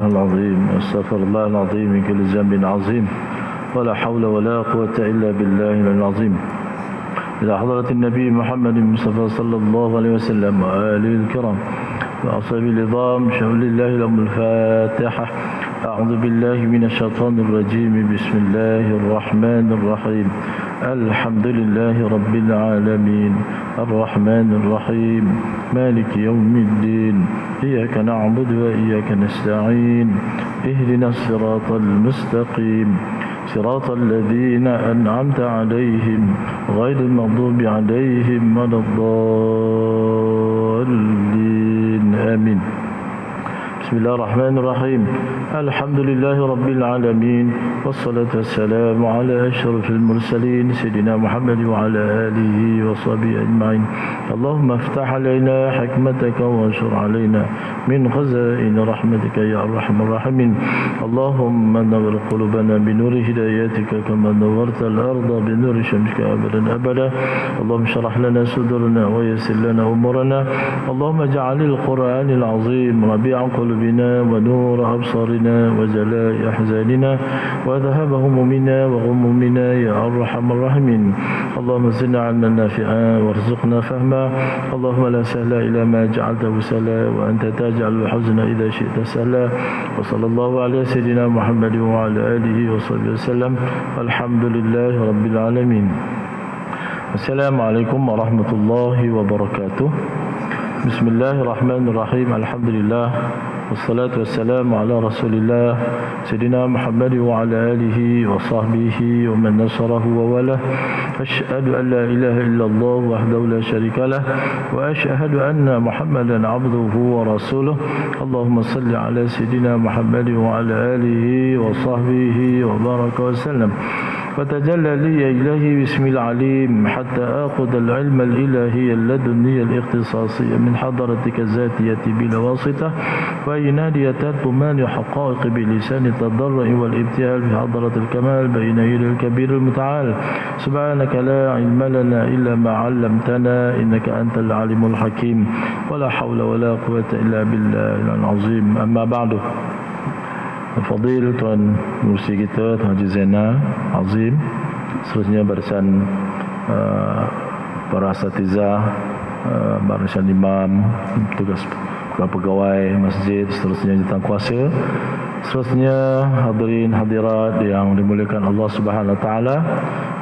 العظيم استغفر الله العظيم من كل ذنب عظيم ولا حول ولا قوة إلا بالله العظيم. إلى حضرة النبي محمد المصطفى صلى الله عليه وسلم وآله الكرام وأصحابه العظام شهد لله لهم الفاتحة. أعوذ بالله من الشيطان الرجيم. بسم الله الرحمن الرحيم. الحمد لله رب العالمين الرحمن الرحيم مالك يوم الدين إياك نعبد وإياك نستعين اهدنا الصراط المستقيم صراط الذين أنعمت عليهم غير المغضوب عليهم ولا الضالين آمين. بسم الله الرحمن الرحيم. الحمد لله رب العالمين والصلاة والسلام على أشرف المرسلين سيدنا محمد وعلى آله وصحبه أجمعين. اللهم افتح علينا حكمتك وانشر علينا من خزائن رحمتك يا أرحم الراحمين. اللهم نور قلوبنا بنور هدايتك كما نورت الأرض بنور شمسك أبدا أبدا. اللهم اشرح لنا صدورنا ويسر لنا أمورنا. اللهم اجعل القرآن العظيم ربيع قلوبنا ونور أبصارنا وجلاء أحزاننا وذهب همومنا وغمومنا يا أرحم الراحمين. اللهم زدنا علما نافعا وارزقنا فهما. اللهم لا سهل إلا ما جعلته سهلا وأنت تجعل الحزن إذا شئت سهلا. وصلى الله على سيدنا محمد وعلى آله وصحبه وسلم. الحمد لله رب العالمين. السلام عليكم ورحمة الله وبركاته. بسم الله الرحمن الرحيم. الحمد لله والصلاة والسلام على رسول الله سيدنا محمد وعلى آله وصحبه ومن نصره ووله. أشهد أن لا إله إلا الله وحده لا شريك له وأشهد أن محمدا عبده ورسوله. اللهم صل على سيدنا محمد وعلى آله وصحبه وبارك وسلم. وتجلى لي إلهي باسم العليم حتى آخذ العلم الإلهي اللدني الاختصاصي من حضرتك الذاتية بلا واسطة وإنادي ترجمان حقائق بلسان التضرع والابتهال في حضرة الكمال بين يدي الكبير المتعال. سبحانك لا علم لنا إلا ما علمتنا إنك أنت العليم الحكيم ولا حول ولا قوة إلا بالله العظيم. أما بعد. Fadil Tuan Mursi kita Tuan Haji Zainal Azim, seterusnya barisan para asatizah, barisan imam, tugas pegawai masjid, seterusnya jawatan kuasa, seterusnya hadirin hadirat yang dimuliakan Allah Subhanahu Wa Taala.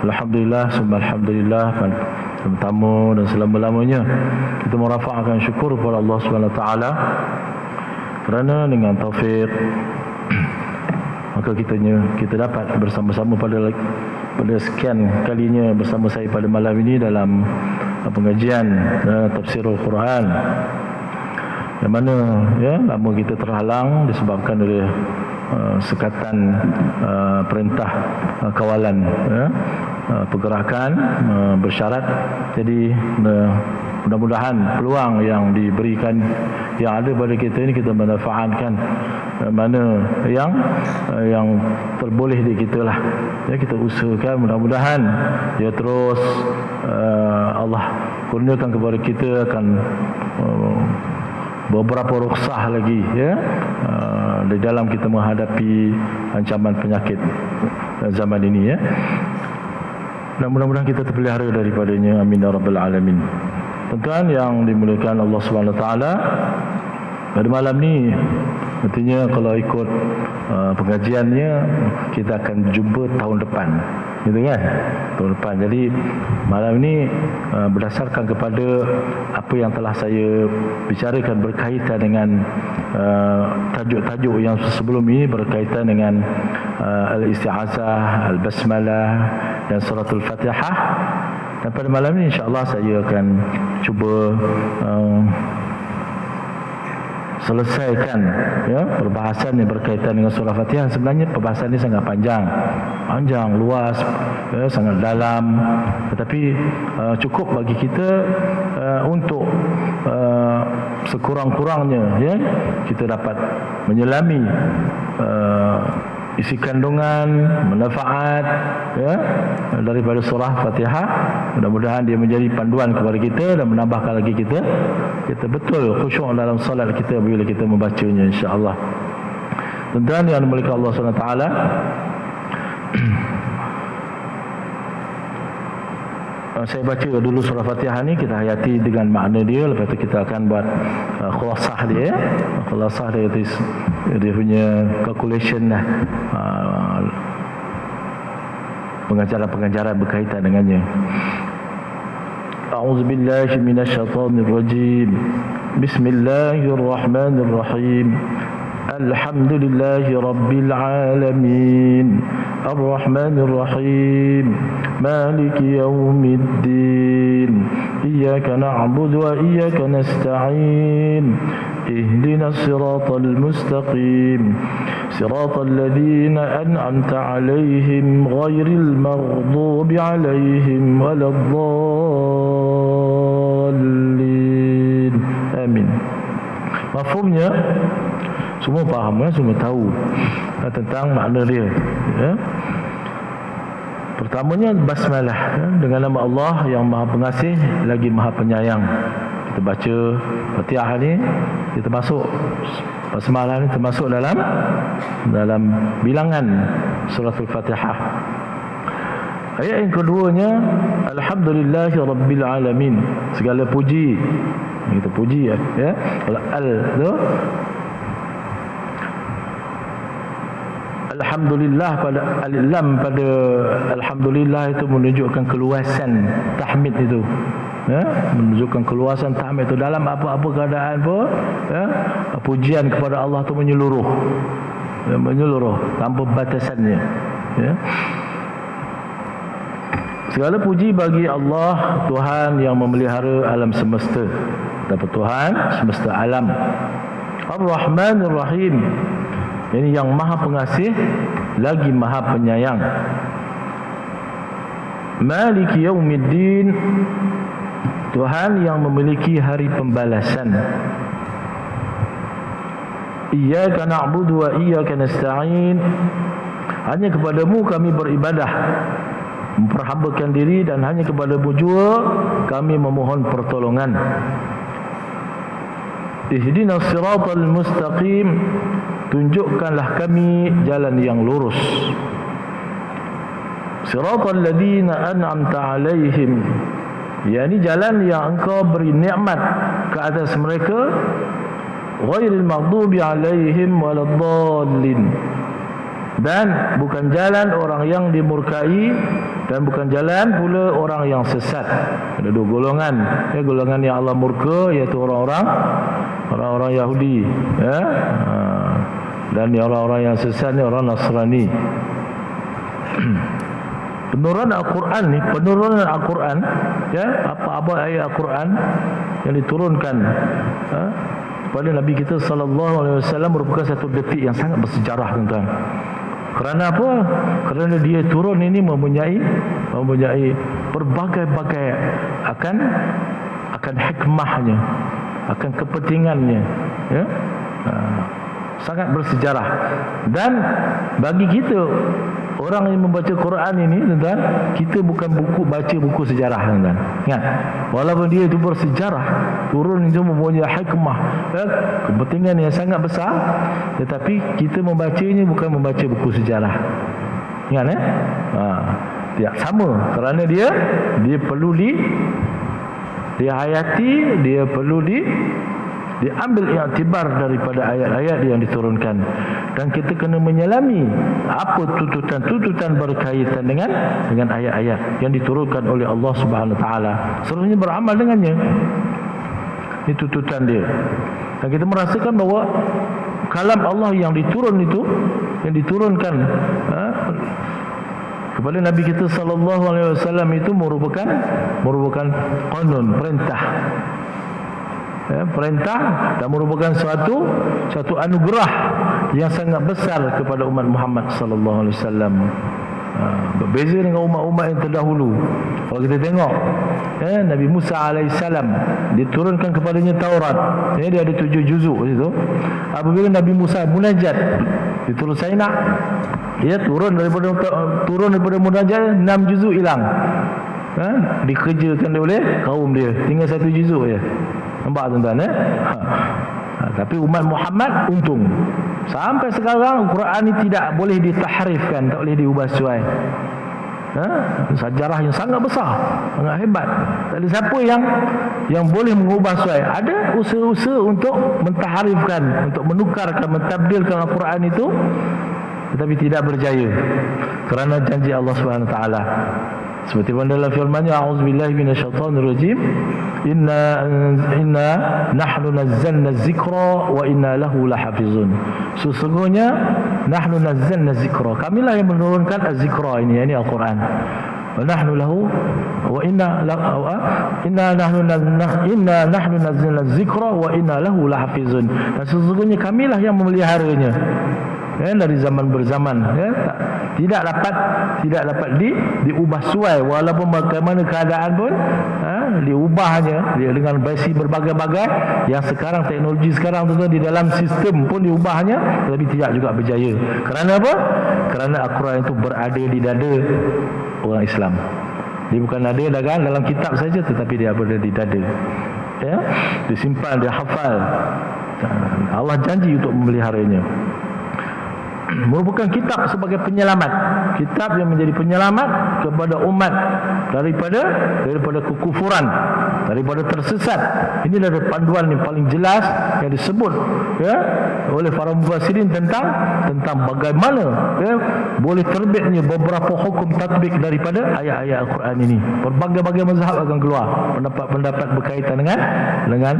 Alhamdulillah, summa alhamdulillah, tamu dan selama-lamanya kita merafa'kan syukur kepada Allah Subhanahu Wa Taala kerana dengan taufik maka kita dapat bersama-sama pada sekian kalinya bersama saya pada malam ini dalam pengajian tafsir Al-Quran, yang mana lama kita terhalang disebabkan oleh sekatan perintah kawalan pergerakan bersyarat. Jadi mudah-mudahan peluang yang diberikan, yang ada pada kita ini kita manfaatkan mana yang terboleh di kita lah. Kita usahakan mudah-mudahan terus Allah kurniakan kepada kita akan beberapa rukhsah lagi di dalam kita menghadapi ancaman penyakit zaman ini dan mudah-mudahan kita terpelihara daripadanya. Amin ya rabbal alamin. Tuan-tuan yang dimuliakan Allah Subhanahu Wa Taala, pada malam ni artinya kalau ikut pengajiannya kita akan jumpa tahun depan, gitu kan, tahun depan. Jadi malam ini berdasarkan kepada apa yang telah saya bicarakan berkaitan dengan tajuk-tajuk yang sebelum ini berkaitan dengan al-isti'azah, al-basmalah dan suratul Fatihah. Dan pada malam ini insya-Allah saya akan cuba selesaikan perbahasan yang berkaitan dengan surah Fatihah. Sebenarnya perbahasan ini sangat panjang, luas, sangat dalam, tetapi cukup bagi kita untuk sekurang-kurangnya kita dapat menyelami isi kandungan, manfaat daripada surah Fatihah. Mudah-mudahan dia menjadi panduan kepada kita dan menambahkan lagi kita betul khusyuk dalam solat kita bila kita membacanya, insya-Allah. Tuan-tuan yang dimulakan Allah SWT, saya baca dulu surah Fatihah ni, kita hayati dengan makna dia, lepas tu kita akan buat khulasah dia. Khulasah dia itu dia punya calculation lah, pengajaran-pengajaran berkaitan dengannya. A'udzubillahi minasyaitonirrajim. Bismillahirrahmanirrahim. Alhamdulillahi rabbil alamin. Ar-Rahmanir Rahim. Maliki yaumiddin. Iyyaka na'budu wa iyyaka nasta'in. Ihdinas siratal mustaqim. Siratal ladzina an'amta 'alaihim ghairil maghdubi 'alaihim waladdallin. Amin. Mafhumnya semua faham kan, semua tahu tentang makna dia, ya. Pertamanya basmalah, ya, dengan nama Allah yang Maha Pengasih lagi Maha Penyayang. Kita baca Fatihah ni, kita masuk basmalah ni termasuk dalam bilangan suratul Fatihah. Ayat yang keduanya, Alhamdulillahi Rabbil Alamin. Segala puji, kita puji, ya. Al tu Alhamdulillah, pada al-lam pada Alhamdulillah itu menunjukkan keluasan tahmid itu, ya, menunjukkan keluasan tahmid itu dalam apa-apa keadaan pun, ya, pujian kepada Allah itu menyeluruh, ya, menyeluruh tanpa batasannya, ya. Segala puji bagi Allah, Tuhan yang memelihara alam semesta, dapat Tuhan semesta alam. Ar-Rahmanir Rahim, ini yang Maha Pengasih lagi Maha Penyayang. Maliki yaumiddin, Tuhan yang memiliki hari pembalasan. Iyyaka na'budu wa iyyaka nasta'in, hanya kepadamu kami beribadah, memperhambakan diri, dan hanya kepadamu juga kami memohon pertolongan. Ihdinas siratal mustaqim, tunjukkanlah kami jalan yang lurus. Siratal ladzina an'amta 'alaihim, yakni jalan yang engkau beri nikmat ke atas mereka. Ghairil maghdubi 'alaihim waladdallin, dan bukan jalan orang yang dimurkai, dan bukan jalan pula orang yang sesat. Ada dua golongan, ya, golongan yang Allah murka, iaitu orang-orang Yahudi, ya, dan orang-orang yang sesat ni orang Nasrani. Penurunan Al-Quran, ya, apa-apa ayat Al-Quran yang diturunkan, kepada Nabi kita sallallahu alaihi wasallam merupakan satu detik yang sangat bersejarah, tuan-tuan. Kerana apa? Kerana dia turun ini mempunyai berbagai-bagai akan hikmahnya, akan kepentingannya, ya. Sangat bersejarah. Dan bagi kita orang yang membaca Quran ini, tuan-tuan, kita bukan baca buku sejarah, tuan-tuan. Ingat, walaupun dia itu bersejarah, turun itu mempunyai hikmah, ya, kepentingan yang sangat besar, tetapi kita membacanya bukan membaca buku sejarah. Ingat, ya? Tidak sama, kerana dia perlu dihayati, dia perlu diambil iktibar daripada ayat-ayat yang diturunkan, dan kita kena menyelami apa tuntutan berkaitan dengan ayat-ayat yang diturunkan oleh Allah Subhanahu Wa Taala, seluruhnya beramal dengannya. Ini tuntutan dia, dan kita merasakan bahawa kalam Allah yang diturunkan kepada Nabi kita sallallahu alaihi wasallam itu merupakan qanun, perintah, ya, perintah, dan merupakan suatu anugerah yang sangat besar kepada umat Muhammad sallallahu alaihi wasallam. Berbeza dengan umat-umat yang terdahulu. Kalau kita tengok, ya, Nabi Musa alaihissalam diturunkan kepadanya Taurat, ya, dia ada 7 juzuk itu. Apabila Nabi Musa munajat di Turun Saina, dia turun daripada munajat, 6 juzuk hilang, dikerjakan oleh kaum dia, tinggal 1 juzuk je. Nampak, tuan-tuan, Tapi umat Muhammad untung. Sampai sekarang Al-Quran ini tidak boleh ditahrifkan, tak boleh diubah sesuai. Sejarah yang sangat besar, sangat hebat. Tak ada siapa yang boleh mengubah sesuai. Ada usaha-usaha untuk mentahrifkan, untuk menukarkan, mentabdilkan Al-Quran itu, tetapi tidak berjaya kerana janji Allah Subhanahu Wa Taala. Seperti mana dalam firman-Nya, a'udzubillahi minasyaitonirrajim, inna nahnu nazzalna dzikra wa inna lahu lahafizun. Sesungguhnya nahnu nazzalna dzikra, kamilah yang menurunkan az-zikra ini, yakni Al-Quran. Wa nahnu lahu wa inna nahnu nazzalna dzikra wa inna lahu lahafizun. Dan sesungguhnya kamilah yang memeliharanya. Dari zaman berzaman, tidak dapat diubah suai, walaupun bagaimana keadaan pun diubahnya dengan versi berbagai-bagai. Yang sekarang teknologi sekarang tu di dalam sistem pun diubahnya, tetapi tidak juga berjaya. Kerana apa? Kerana Al-Quran itu berada di dada orang Islam. Dia bukan ada dalam kitab saja, tetapi dia berada di dada. Disimpan, dia hafal. Allah janji untuk memeliharanya. Merupakan kitab sebagai penyelamat, kitab yang menjadi penyelamat kepada umat daripada kekufuran, daripada tersesat. Ini adalah panduan yang paling jelas yang disebut oleh para mufassirin tentang bagaimana boleh terbitnya beberapa hukum tatbik daripada ayat-ayat Al-Quran ini. Berbagai-bagai mazhab akan keluar pendapat-pendapat berkaitan dengan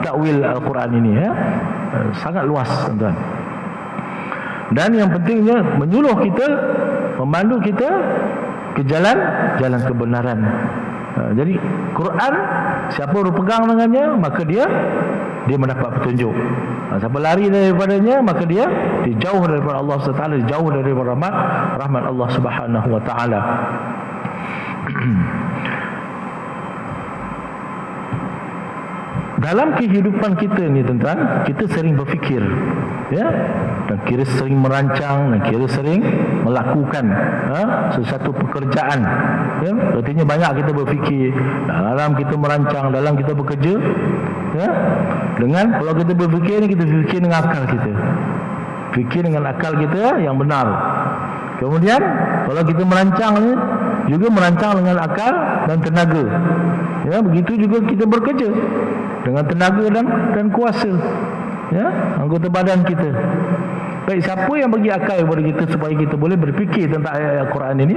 takwil Al-Quran ini, sangat luas, tuan-tuan. Dan yang pentingnya menyuluh kita, memandu kita ke jalan kebenaran. Jadi Quran, siapa berpegang dengannya, maka dia mendapat petunjuk. Siapa lari daripadanya, maka dia dijauh daripada Allah SWT, dijauh daripada rahmat Allah Subhanahu Wa Taala. Dalam kehidupan kita ni, tuan-tuan, kita sering berfikir, dan kira sering merancang, dan kira sering melakukan sesuatu pekerjaan. Artinya banyak kita berfikir dalam kita merancang, dalam kita bekerja. Dengan kalau kita berfikir ni, kita fikir dengan akal kita, fikir dengan akal kita yang benar. Kemudian kalau kita merancang ni, juga merancang dengan akal dan tenaga. Begitu juga kita bekerja dengan tenaga dan kuasa, anggota badan kita. Baik, siapa yang bagi akal kepada kita supaya kita boleh berfikir tentang ayat-ayat Quran ini?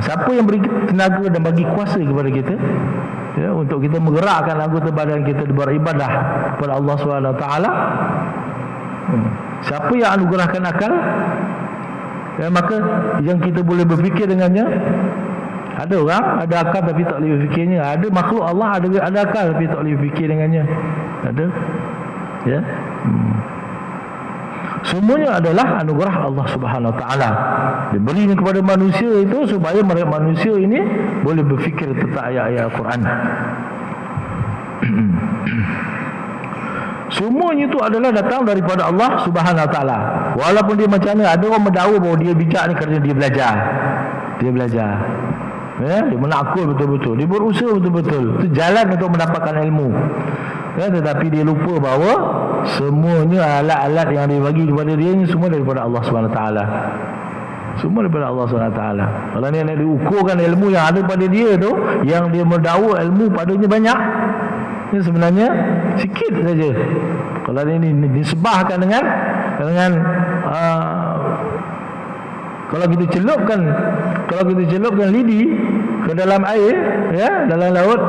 Siapa yang beri tenaga dan bagi kuasa kepada kita untuk kita menggerakkan anggota badan kita beribadah kepada Allah SWT? Siapa yang anugerahkan akal? Maka yang kita boleh berfikir dengannya. Ada orang ada akal tapi tak boleh berfikirnya. Ada makhluk Allah ada akal tapi tak boleh berfikir dengannya. Ada. Semuanya adalah anugerah Allah Subhanahu Wa Taala. Diberi kepada manusia itu supaya manusia ini boleh berfikir tentang ayat-ayat Al-Quran. Semuanya itu adalah datang daripada Allah Subhanahu Wa Taala. Walaupun dia macam mana, ada orang mendakwa bahawa dia bijak ni kerana dia belajar. Dia menakul betul-betul, dia berusaha betul-betul. Itu jalan untuk mendapatkan ilmu. Tetapi dia lupa bahawa semuanya alat-alat yang dia bagi kepada dia ni semua daripada Allah SWT. Semua daripada Allah SWT. Kalau ni nak diukurkan ilmu yang ada pada dia tu, yang dia mendakwa ilmu padanya banyak, ini sebenarnya sikit saja. Kalau ini disebahkan dengan kalau kita celupkan lidi ke dalam air, dalam laut,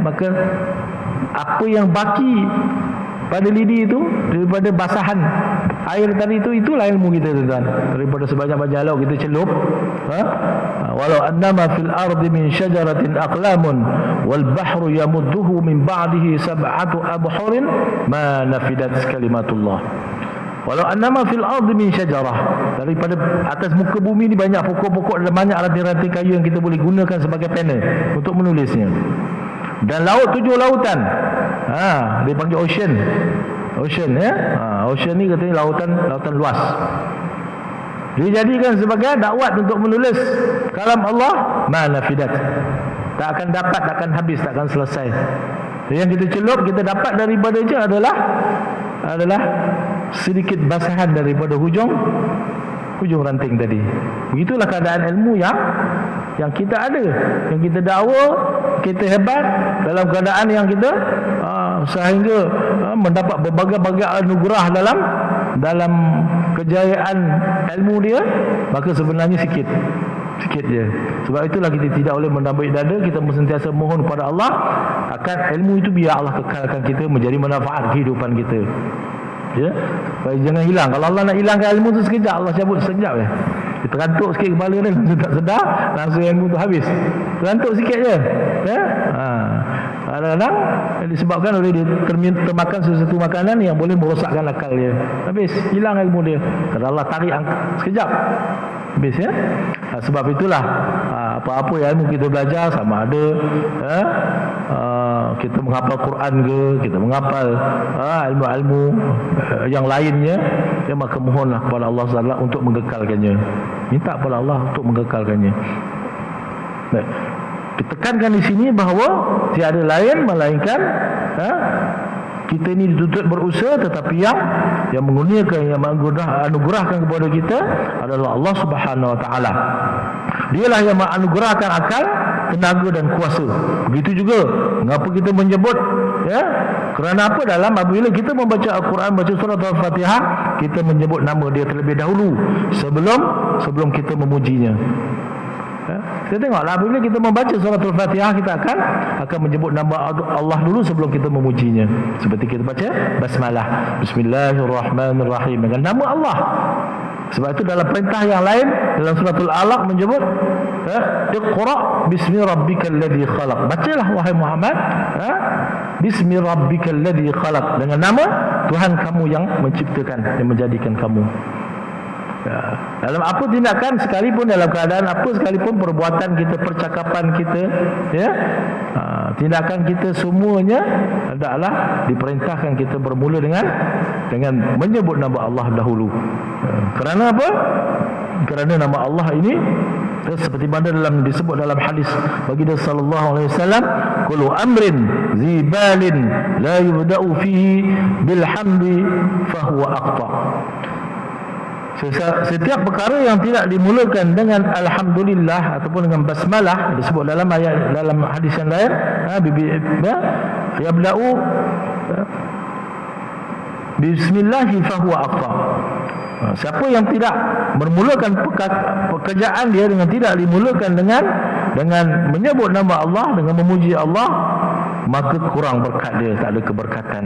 maka apa yang baki pada lidi itu daripada basahan air tadi itulah ilmu kita, tuan-tuan. Daripada sebanyak-banyak laut kita celup, walau annama fil ardi min syajaratin aqlamun wal bahru yamudduhu min ba'dihi sab'atu abhurin ma nafidat kalimatullah. Walau annama fil ardi min syajarah, daripada atas muka bumi ni banyak pokok-pokok dan banyak ranting-ranting kayu yang kita boleh gunakan sebagai panel untuk menulisnya. Dan laut 7 lautan, dia panggil ocean, ocean ni katanya lautan luas. Dijadikan sebagai dakwat untuk menulis kalam Allah, ma nafidat, tak akan dapat, tak akan habis, tak akan selesai. Yang kita celup, kita dapat daripadanya adalah sedikit basahan daripada hujung ranting tadi. Begitulah keadaan ilmu yang kita ada, yang kita dakwa, kita hebat dalam keadaan yang kita sehingga mendapat berbagai-bagai anugerah dalam kejayaan ilmu dia, maka sebenarnya sikit je. Sebab itulah kita tidak boleh menambah dada, kita sentiasa mohon kepada Allah akan ilmu itu biar Allah kekalkan kita menjadi manfaat kehidupan kita. Ya, baik, jangan hilang. Kalau Allah nak hilangkan ilmu tu sekejap, Allah cabut sekejap je. Kita terantuk sikit kepala dia, langsung tak sedar, langsung ilmu tu habis. Terantuk sikit je. Ya? Kadang-kadang disebabkan oleh dia termakan sesuatu makanan yang boleh merosakkan akal dia. Habis, hilang ilmu dia. Kalau Allah tarik sekejap, habis ya. Sebab itulah apa-apa ilmu kita belajar, sama ada kita menghafal Quran ke, kita menghafal ilmu-ilmu yang lainnya, ya, maka mohonlah kepada Allah SWT untuk menggekalkannya. Minta kepada Allah untuk menggekalkannya. Baik. Ditekankan di sini bahawa tiada lain melainkan kita ini dituntut berusaha, tetapi yang mengurniakan, yang menganugerahkan kepada kita adalah Allah Subhanahu Wa Taala. Dialah yang menganugerahkan akal, tenaga dan kuasa. Begitu juga mengapa kita menyebut, ya, kerana apa? Apabila kita membaca Al-Quran, baca surah Al-Fatihah, kita menyebut nama dia terlebih dahulu sebelum kita memujinya. Ya, kita tengoklah apabila kita membaca surah Al-Fatihah, kita akan menyebut nama Allah dulu sebelum kita memujinya. Seperti kita baca basmalah, Bismillahirrahmanirrahim, dengan nama Allah. Sebab itu dalam perintah yang lain dalam suratul Alaq menyebut Iqra bismi rabbikal ladzi khalaq. Bacalah wahai Muhammad, bismi rabbikal ladzi khalaq, dengan nama Tuhan kamu yang menciptakan, yang menjadikan kamu. Ya. Dalam apa tindakan sekalipun, dalam keadaan apa sekalipun, perbuatan kita, percakapan kita, ya, tindakan kita semuanya adalah diperintahkan kita bermula dengan menyebut nama Allah dahulu. Kerana apa? Kerana nama Allah ini seperti mana disebut dalam hadis baginda sallallahu alaihi wasallam, kullu amrin zibalin la yubda'u fihi bilhamdi fahuwa aqta. Setiap perkara yang tidak dimulakan dengan alhamdulillah ataupun dengan basmalah, disebut dalam ayat, dalam hadis yang lain, yabda'u bismillahi fahuwa aqta. Siapa yang tidak bermulakan pekerjaan dia dengan tidak dimulakan dengan menyebut nama Allah, dengan memuji Allah, maka kurang berkat dia, tak ada keberkatan.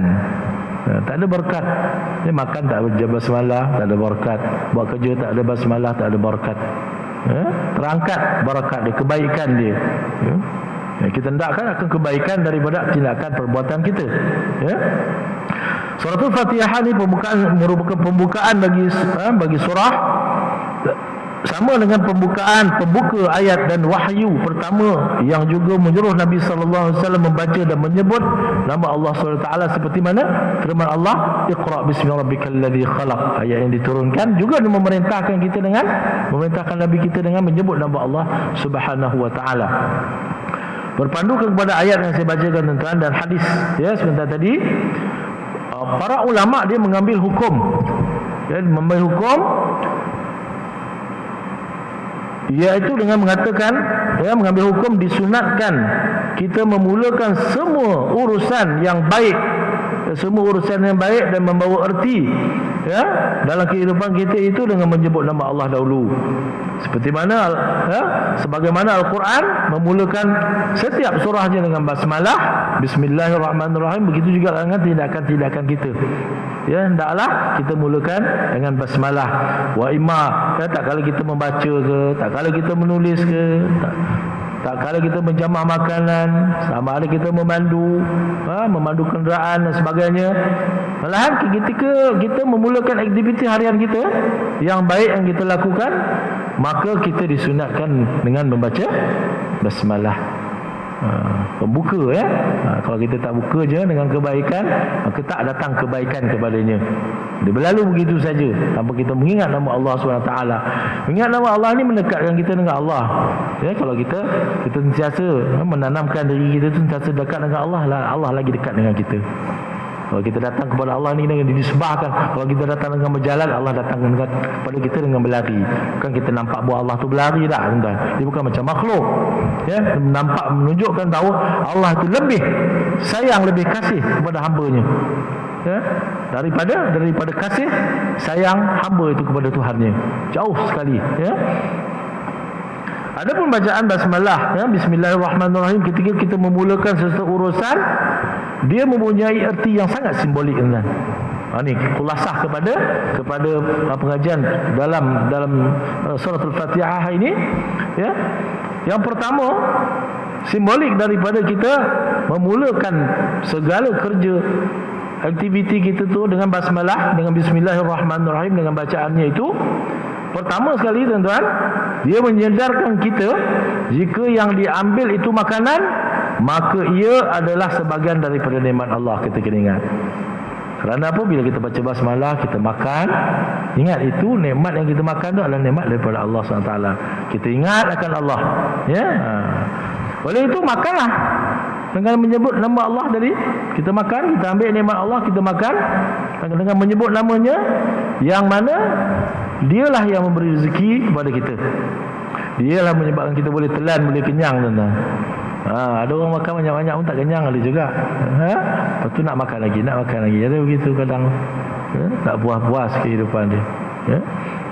Tak ada berkat. Dia makan tak ada basmalah, tak ada berkat. Buat kerja tak ada basmalah, tak ada berkat. Terangkat barakat dia, kebaikan dia. Kita hendakkan akan kebaikan daripada tindakan perbuatan kita. Suratul Fatihah ni merupakan pembukaan bagi surah, sama dengan pembuka ayat dan wahyu pertama, yang juga menyuruh Nabi sallallahu alaihi wasallam membaca dan menyebut nama Allah Subhanahu wa taala, seperti mana firman Allah, Iqra bismi rabbikal ladzi khalaq. Ayat yang diturunkan juga memerintahkan Nabi kita dengan menyebut nama Allah Subhanahu wa taala. Berpandukan kepada ayat yang saya bacakan tuan-tuan dan hadis ya sebentar tadi, para ulama dia mengambil hukum, iaitu dengan mengatakan, mengambil hukum disunatkan kita memulakan semua urusan yang baik dan membawa erti dalam kehidupan kita itu dengan menyebut nama Allah dahulu. Seperti mana sebagaimana Al-Quran memulakan setiap surahnya dengan basmalah, Bismillahirrahmanirrahim, begitu juga dengan tindakan-tindakan kita. Hendaklah kita mulakan dengan basmalah. Wa imma, tak kala kita membaca ke, tak kala kita menulis ke, tak kala kita menjamah makanan, sama ada kita memandu kenderaan dan sebagainya. Malahan ketika kita memulakan aktiviti harian kita yang baik yang kita lakukan, maka kita disunatkan dengan membaca basmalah. Pembuka ya. Kalau kita tak buka je dengan kebaikan, maka tak datang kebaikan kepadanya. Dia berlalu begitu saja tanpa kita mengingat nama Allah SWT. Mengingat nama Allah ni mendekatkan kita dengan Allah. Ya, kalau kita sentiasa menanamkan diri kita sentiasa dekat dengan Allah, Allah lagi dekat dengan kita. Kalau kita datang kepada Allah ni dengan disembahkan, kalau kita datang dengan berjalan, Allah datang kepada kita dengan berlari. Bukan kita nampak bahawa Allah tu berlari tak, tuan-tuan. Dia bukan macam makhluk. Ya, nampak menunjukkan bahawa Allah itu lebih sayang, lebih kasih kepada hamba-Nya. Ya, daripada kasih sayang hamba itu kepada Tuhannya. Jauh sekali, ya. Adapun bacaan basmalah, ya, bismillahirrahmanirrahim, ketika kita memulakan sesuatu urusan, dia mempunyai erti yang sangat simbolik, tuan-tuan. Ini kulasah kepada pengajian dalam surah Al-Fatihah ini, ya. Yang pertama, simbolik daripada kita memulakan segala kerja aktiviti kita tu dengan basmalah, dengan bismillahirrahmanirrahim, dengan bacaannya itu. Pertama sekali, tuan-tuan, dia menyedarkan kita jika yang diambil itu makanan, maka ia adalah sebahagian daripada nikmat Allah. Kita kena ingat. Kerana apa? Bila kita baca basmalah, kita makan, ingat itu nikmat yang kita makan itu adalah nikmat daripada Allah SWT. Kita ingat akan Allah, ya. Oleh itu makanlah dengan menyebut nama Allah. Dari kita makan, kita ambil nikmat Allah, kita makan dengan menyebut namanya, yang mana dialah yang memberi rezeki kepada kita. Dialah menyebabkan kita boleh telan, boleh kenyang, tuan-tuan. Ada orang makan banyak-banyak pun tak kenyang ada juga. Lepas tu nak makan lagi. Ada begitu kadang. Tak puas-puas kehidupan dia.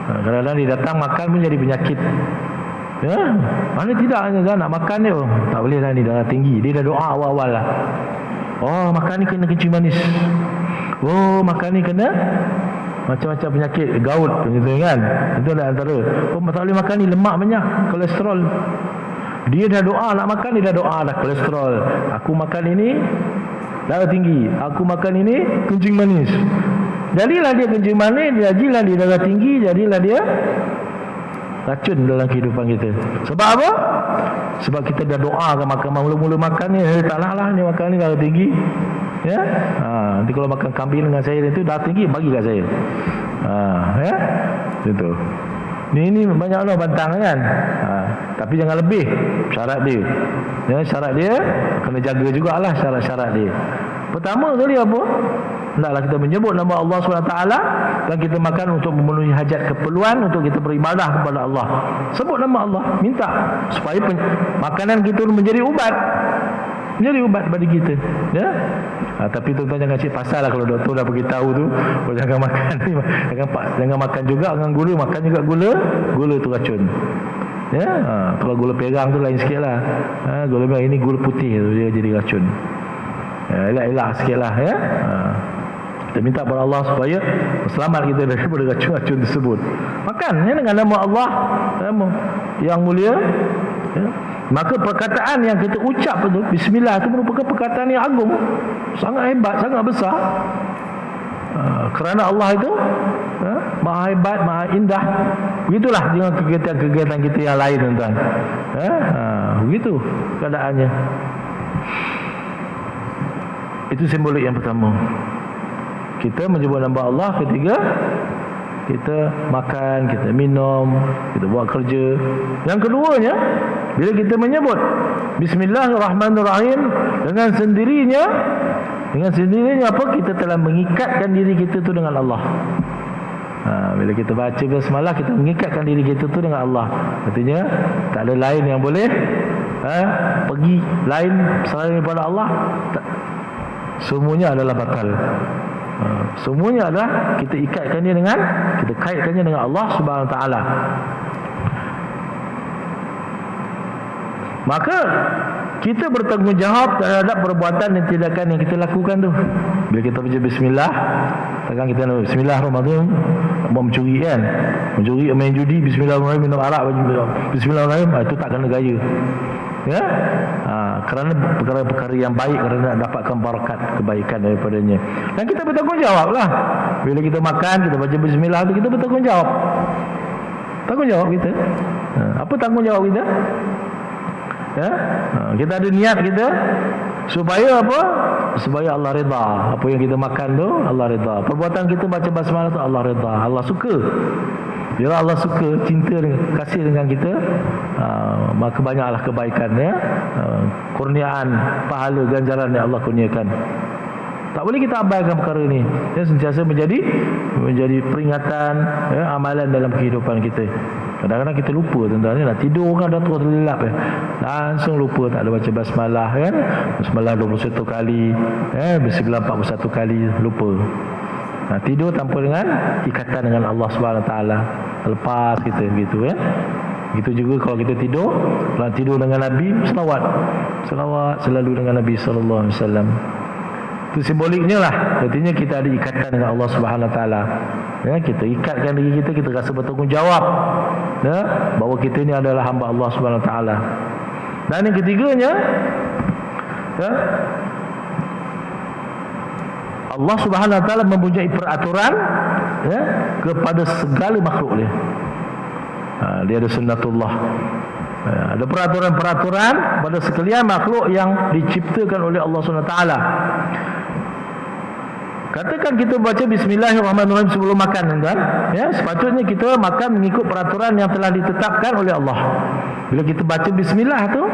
Kadang-kadang dia datang makan pun jadi penyakit. Mana tidak, nak makan dia tak boleh lah, ni darah tinggi. Dia dah doa awal-awal lah. Oh, makan ni kena kencing manis. Oh, makan ni kena macam-macam penyakit, gout gitu kan. Itu adalah antara. Oh, tak boleh makan ni, lemak banyak, kolesterol. Dia dah doa nak makan, dia dah doa dah kolesterol. Aku makan ini darah tinggi, aku makan ini kencing manis. Jadilah dia kencing manis, jadilah dia darah tinggi, jadilah dia racun dalam kehidupan kita. Sebab apa? Sebab kita dah doa kan makan, mula-mula makan ni, tak nak lah ni makan ni darah tinggi. Ya? Nanti kalau makan kambing dengan saya itu darah tinggi, bagi kat saya. Ya? Itu. Ini banyak orang bantang kan. Tapi jangan lebih syarat dia. Ya, syarat dia kena jaga jugalah syarat-syarat dia. Pertama kali apa? Hendaklah kita menyebut nama Allah SWT, dan kita makan untuk memenuhi hajat keperluan, untuk kita beribadah kepada Allah. Sebut nama Allah, minta supaya makanan kita menjadi ubat. Menjadi ubat bagi kita, ya. Tapi tuan-tuan jangan cik pasal lah kalau doktor dah beritahu tu, jangan makan ni, jangan makan juga dengan gula, makan juga gula tu racun. Ya, kalau gula perang tu lain sikit lah. Gula perang ini gula putih tu, dia jadi racun. Elak-elak sikit lah, ya. Kita minta kepada Allah supaya selamat kita daripada racun-racun tersebut. Makan ya, dengan nama Allah yang mulia, ya. Maka perkataan yang kita ucap itu, bismillah, itu merupakan perkataan yang agung, sangat hebat, sangat besar. Kerana Allah itu maha hebat, maha indah. Begitulah dengan kegiatan-kegiatan kita yang lain, tuan-tuan. Begitu keadaannya. Itu simbolik yang pertama. Kita menyebut nama Allah ketika kita makan, kita minum, kita buat kerja. Yang keduanya, bila kita menyebut bismillahirrahmanirrahim, dengan sendirinya apa, kita telah mengikatkan diri kita tu dengan Allah. Bila kita baca basmalah, kita mengikatkan diri kita tu dengan Allah. Artinya tak ada lain yang boleh pergi lain selain daripada Allah. Semuanya adalah batal. Semuanya adalah kita ikatkan dia dengan, kita kaitkannya dengan Allah Subhanahu Wa Taala. Maka kita bertanggungjawab terhadap perbuatan dan tindakan yang kita lakukan tu. Bila kita baca bismillah, takkan kita bismillahirrahmanirrahim mau mencuri kan, mencuri, main judi, bismillahirrahmanirrahim, minum arak, bismillahirrahmanirrahim, itu tak kena gaya. Ya, kerana perkara-perkara yang baik, kerana nak dapatkan barakat kebaikan daripadanya. Dan kita bertanggungjawab lah. Bila kita makan, kita baca bismillah tu, kita bertanggungjawab. Tanggungjawab kita. Apa tanggungjawab kita? ya. Kita ada niat kita supaya apa? Supaya Allah redha. Apa yang kita makan tu Allah redha. Perbuatan kita baca basmalah tu Allah redha. Allah suka. Bila Allah suka, cinta dengan, kasih dengan kita, maka banyaklah kebaikannya, kurniaan, pahala, ganjaran yang Allah kurniakan. Tak boleh kita abaikan perkara ni. Dia sentiasa menjadi peringatan, ya, amalan dalam kehidupan kita. Kadang-kadang kita lupa tentang ni. Nak tidur kan dah terus terlelap, ya. Langsung lupa tak ada baca basmalah, kan. Basmalah 21 kali, bismillah 41 kali, lupa. Tidur tanpa dengan ikatan dengan Allah Subhanahu Taala. Lepas kita gitu, ya. Begitu juga kalau kita tidur, kalau tidur dengan Nabi, selawat selalu dengan Nabi sallallahu alaihi wasallam. Itu simboliknya lah. Artinya kita ada ikatan dengan Allah Subhanahu Taala. Ya, kita ikatkan diri kita, kita rasa bertanggungjawab, ya, bahawa kita ni adalah hamba Allah Subhanahu Taala. Dan yang ketiganya, ya, Allah Subhanahu Taala mempunyai peraturan, ya, kepada segala makhluk dia. Dia ada sunnatullah. Ada peraturan-peraturan pada sekalian makhluk yang diciptakan oleh Allah Subhanahu Taala. Katakan kita baca bismillahirrahmanirrahim sebelum makan, kan? Ya, sepatutnya kita makan mengikut peraturan yang telah ditetapkan oleh Allah. Bila kita baca bismillah tu,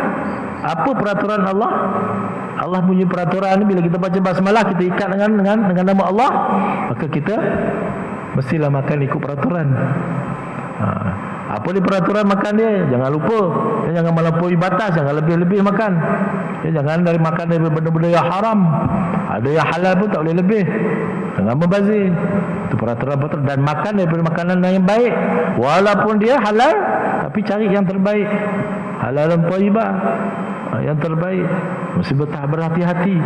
apa peraturan Allah? Allah punya peraturan ni, bila kita baca basmalah, kita ikat dengan nama Allah, maka kita mestilah makan ikut peraturan. Apa dia peraturan makan dia? Jangan lupa, jangan melampaui batas, jangan lebih-lebih makan. Jangan makan dari benda-benda yang haram. Ada yang halal pun tak boleh lebih. Jangan membazir. Itu peraturan. Dan makan daripada makanan yang baik, walaupun dia halal, tapi cari yang terbaik. Halal dan thayyibah, yang terbaik. Mesti berhati-hati.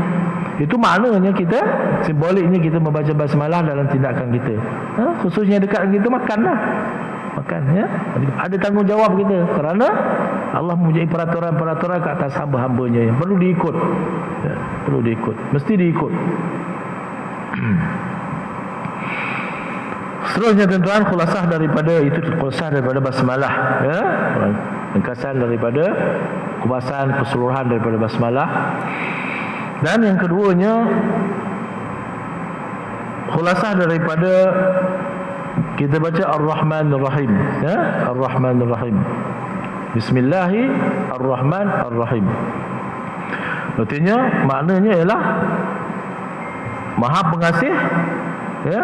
Itu maknanya kita, simboliknya kita membaca basmalah dalam tindakan kita. Khususnya dekat kita, makanlah. Makan, ya. Ada tanggungjawab kita, kerana Allah mempunyai peraturan-peraturan ke atas hamba-hambanya yang perlu diikut, ya, perlu diikut, mesti diikut. Seterusnya tuan-tuan, khulasah daripada basmalah, ya, ringkasan daripada kupasan keseluruhan daripada basmalah. Dan yang keduanya, khulasah daripada kita baca Ar-Rahmanir-Rahim, ya, Ar-Rahmanir-Rahim. Bismillahirrahmanirrahim. Artinya, maknanya ialah Maha Pengasih, ya.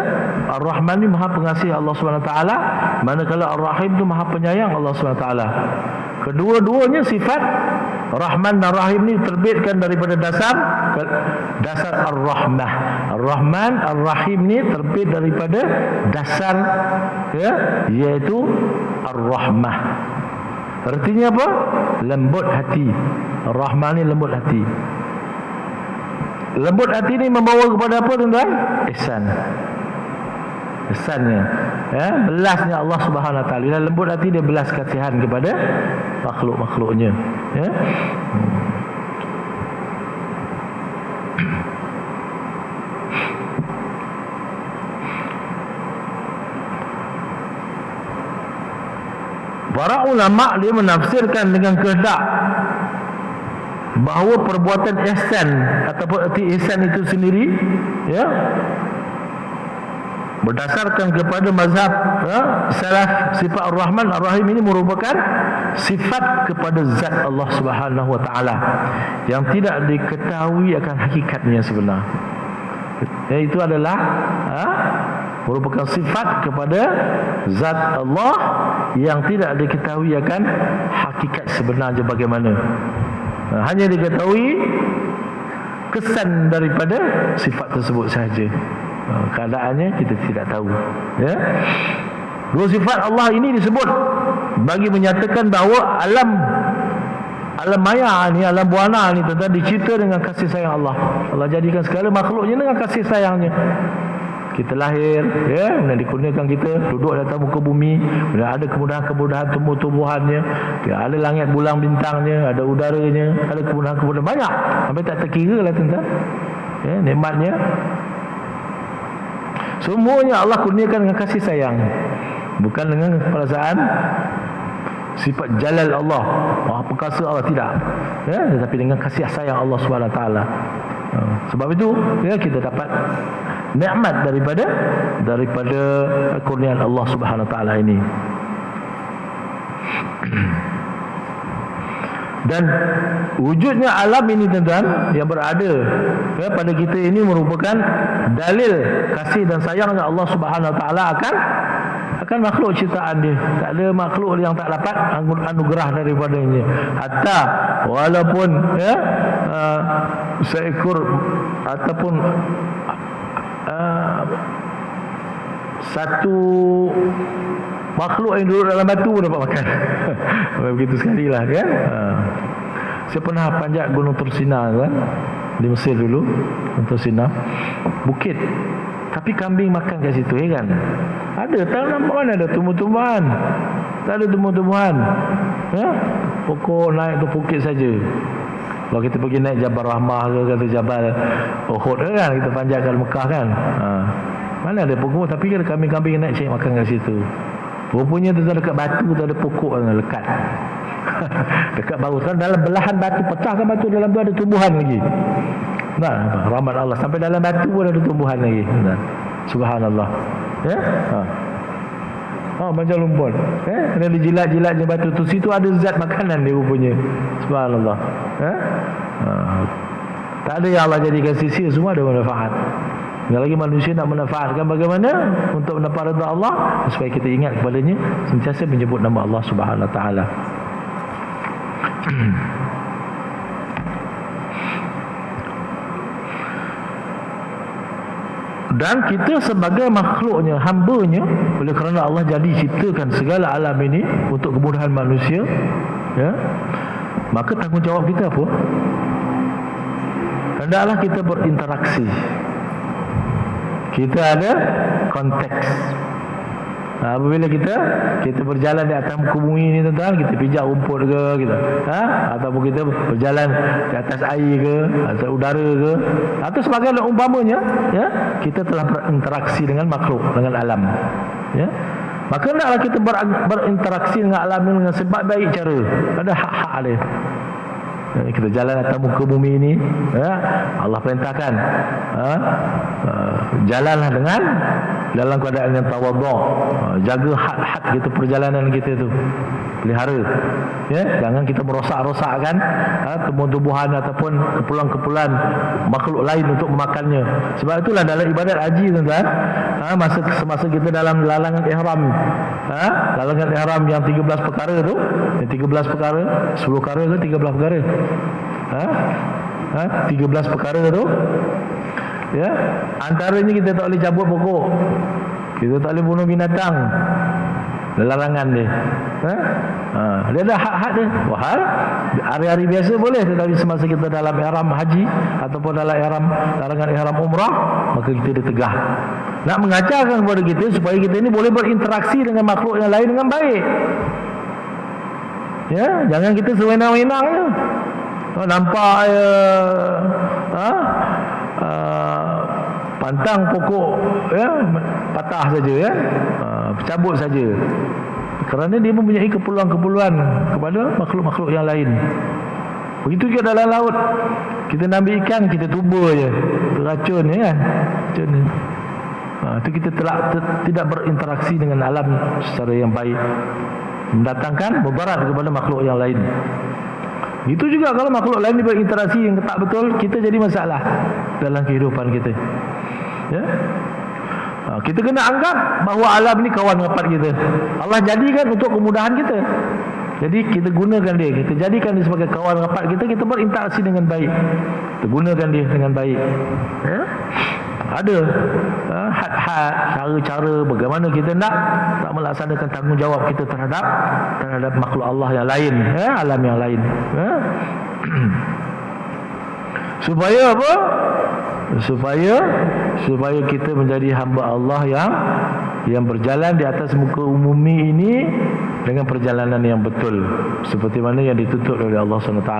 Ar-Rahman ni Maha Pengasih Allah SWT, manakala Ar-Rahim tu Maha Penyayang Allah SWT. Kedua-duanya sifat Rahman dan Rahim ni terbitkan daripada dasar Ar-Rahmah. Ar-Rahman, Ar-Rahim ni terbit daripada dasar, ya, iaitu Ar-Rahmah. Artinya apa? Lembut hati. Ar-Rahman ni lembut hati. Lembut hati ni membawa kepada apa, tuan-tuan? Ihsan. Ihsannya, ya, belasnya Allah Subhanahu Wa Taala. Bila lembut hati, dia belas kasihan kepada makhluk-makhluknya, ya. Para ulama dia menafsirkan dengan kehendak bahawa perbuatan ihsan ataupun arti ihsan itu sendiri, ya, berdasarkan kepada mazhab, ya, salaf, sifat Ar-Rahman Ar-Rahim ini merupakan sifat kepada zat Allah Subhanahu Wa Taala yang tidak diketahui akan hakikatnya sebenar. Itu adalah, merupakan sifat kepada zat Allah yang tidak diketahui akan hakikat sebenarnya bagaimana. Hanya diketahui kesan daripada sifat tersebut sahaja. Keadaannya kita tidak tahu, ya. Dua sifat Allah ini disebut bagi menyatakan bahawa alam maya ni, alam buana ni, tentang dicipta dengan kasih sayang Allah. Allah jadikan segala makhluknya dengan kasih sayangnya. Kita lahir, ya, dan dikurniakan kita duduk di atas muka bumi, dan ada kemudahan-kemudahan tumbuh-tumbuhannya, ya, ada langit bulan bintangnya, ada udaranya, ada kemudahan-kemudahan banyak, sampai tak terkira lah, tuan-tuan, ya, nikmatnya. Semuanya Allah kurniakan dengan kasih sayang, bukan dengan perasaan sifat jalal Allah, Maha perkasa Allah, tidak. Ya, tetapi dengan kasih sayang Allah Subhanahu Wa Taala. Sebab itu ya, kita dapat nikmat daripada kurniaan Allah Subhanahu Wa Taala ini. Dan wujudnya alam ini tuan-tuan yang berada ya, pada kita ini merupakan dalil kasih dan sayangnya Allah Subhanahu Wa Taala akan makhluk ciptaan dia. Tak ada makhluk yang tak dapat anugerah daripadanya. Hatta walaupun ya, seekor ataupun satu makhluk yang duduk dalam batu pun dapat makan. Begitu sekali lah kan. Saya pernah panjat Gunung Tursina kan, di Mesir dulu. Gunung Tursina, bukit, tapi kambing makan kat situ ya kan. Ada, tak nampak mana ada tumbuh-tumbuhan. Tak ada tumbuh-tumbuhan ya? Pokok naik tu bukit saja. Kalau kita pergi naik Jabal Rahmah ke, kata Jabal Uhud kan, kita panjat kat Mekah kan, mana ada pokok, tapi ada kambing-kambing naik cari makan kat situ. Rupanya tu dekat batu tu ada pokok yang lekat. Dekat bawah kan, dalam belahan batu, pecahkan batu, dalam tu ada tumbuhan lagi. Nah, rahmat Allah, sampai dalam batu pun ada tumbuhan lagi. Nah, subhanallah. Ya? Macam lumpur. Kena dijilat-jilat je batu tu, situ ada zat makanan dia rupanya. Subhanallah. Tak ada yang Allah jadikan sisir, semua ada manfaat. Yang lagi manusia nak manfaatkan bagaimana untuk mendapat redha Allah, supaya kita ingat kepadanya, sentiasa menyebut nama Allah Subhanahu Wa Taala. Dan kita sebagai makhluknya, hambanya, oleh kerana Allah jadi ciptakan segala alam ini untuk kemudahan manusia, ya, maka tanggungjawab kita apa? Hendaklah kita berinteraksi. Kita ada konteks. Apabila kita berjalan di atas muka bumi ini tuan-tuan, kita pijak rumput ke kita, ataupun kita berjalan di atas air ke, atas udara ke, atau sebagainya umpamanya, ya, kita telah berinteraksi dengan makhluk, dengan alam, ya. Maka hendaklah kita berinteraksi dengan alam dengan sebaik-baik cara. Ada hak-hak dia. Kita jalan atas muka bumi ini, ya, Allah perintahkan, jalanlah dengan dalam keadaan yang tawadhu', jaga had-had kita, perjalanan kita tu pelihara, ya, jangan kita merosak-rosakkan tumbuh-tumbuhan ataupun kepulan-kepulan makhluk lain untuk memakannya. Sebab itulah dalam ibadat haji tuan-tuan, semasa kita dalam lalangan ihram, lalangan ihram yang 13 perkara tu, yang 13 perkara, 10 perkara ke 13 perkara, 13 perkara tu, ya, antaranya kita tak boleh cabut pokok, kita tak boleh bunuh binatang, larangan dia. Dia ada hak-hak dia. Wah, hari-hari biasa boleh, tetapi semasa kita dalam ihram haji ataupun dalam ihram, larangan ihram umrah, maka kita ditegah. Nak mengajarkan kepada kita supaya kita ini boleh berinteraksi dengan makhluk yang lain dengan baik. Ya, jangan kita sewenang-wenang je. Nampak pantang pokok, ya, patah saja, ya, cabut saja, kerana dia mempunyai keperluan-keperluan kepada makhluk-makhluk yang lain. Begitu juga dalam laut, kita nak ambil ikan, kita tuba je, racun, ya kan, racun. Itu kita tidak berinteraksi dengan alam secara yang baik, mendatangkan mudarat kepada makhluk yang lain. Itu juga kalau makhluk lain berinteraksi yang tak betul, kita jadi masalah dalam kehidupan kita, ya. Kita kena anggap bahawa alam ni kawan rapat kita. Allah jadikan untuk kemudahan kita. Jadi kita gunakan dia, kita jadikan dia sebagai kawan rapat kita, kita berinteraksi dengan baik, kita gunakan dia dengan baik, ya. Ada had-had, cara-cara bagaimana kita nak melaksanakan tanggungjawab kita terhadap makhluk Allah yang lain, ya, alam yang lain, ya. Supaya apa? Supaya kita menjadi hamba Allah yang berjalan di atas muka bumi ini dengan perjalanan yang betul, seperti mana yang dituntut oleh Allah SWT.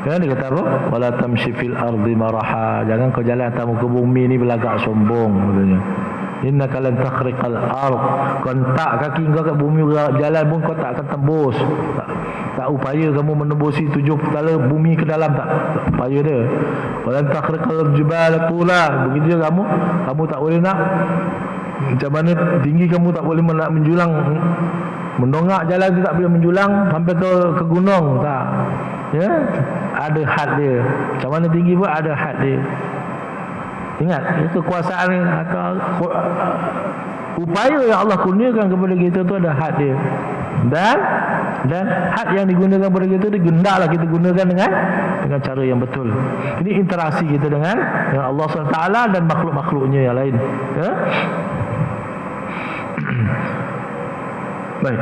Kan dia kata apa? Wala tamshi fil ardi maraha. Jangan kau jalan atas muka bumi ini berlagak sombong, katanya. innaka lan takhriqal ard. Kau tak kaki kau kat bumi jalan pun kau tak akan tembus. Tak upaya kamu menembusi 7 petala bumi ke dalam, tak upaya dia. Walan takhriqal jibal tula. Begitu juga kamu tak boleh nak, macam mana tinggi kamu tak boleh nak menjulang, mendongak jalan tu tak boleh menjulang sampai ke gunung, tak. Ya, ada had dia. Macam mana tinggi pun ada had dia. Ingat, kekuasaan atau upaya yang Allah kurniakan kepada kita tu ada had dia. Dan had yang digunakan kepada kita tu hendaklah kita gunakan dengan cara yang betul. Ini interaksi kita dengan Allah SWT dan makhluk-makhluknya yang lain. Ya? Baik.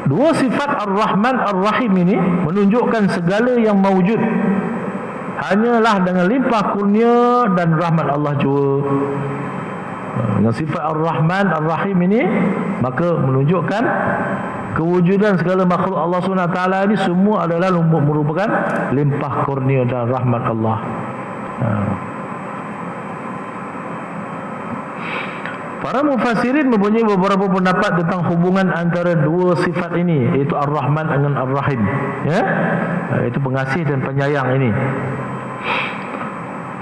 Dua sifat Ar-Rahman Ar-Rahim ini menunjukkan segala yang mawujud hanyalah dengan limpah kurnia dan rahmat Allah jua. Dengan sifat Ar-Rahman Ar-Rahim ini, maka menunjukkan kewujudan segala makhluk Allah SWT ini semua adalah merupakan limpah kurnia dan rahmat Allah. Para mufassirin mempunyai beberapa pendapat tentang hubungan antara dua sifat ini, iaitu Ar-Rahman dengan Ar-Rahim. Ya? Itu pengasih dan penyayang ini.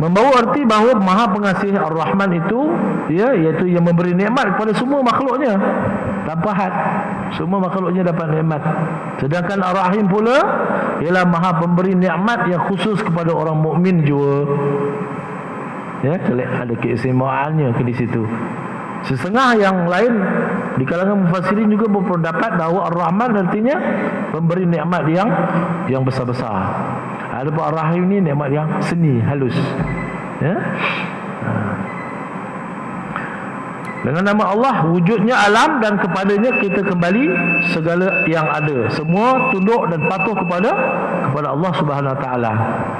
Membawa arti bahawa Maha Pengasih Ar-Rahman itu, ya, iaitu yang memberi nikmat kepada semua makhluknya tanpa had. Semua makhluknya dapat nikmat. Sedangkan Ar-Rahim pula ialah Maha Pemberi nikmat yang khusus kepada orang mukmin jua. Ya, ada keistimewaannya di situ. Setengah yang lain di kalangan mufassirin juga berpendapat bahawa Ar-Rahman artinya pemberi nikmat yang besar-besar. Adapun Ar-Rahim ni nikmat yang seni, halus. Ya. Dengan nama Allah wujudnya alam dan kepadanya kita kembali segala yang ada. Semua tunduk dan patuh kepada Allah Subhanahu Wa Taala.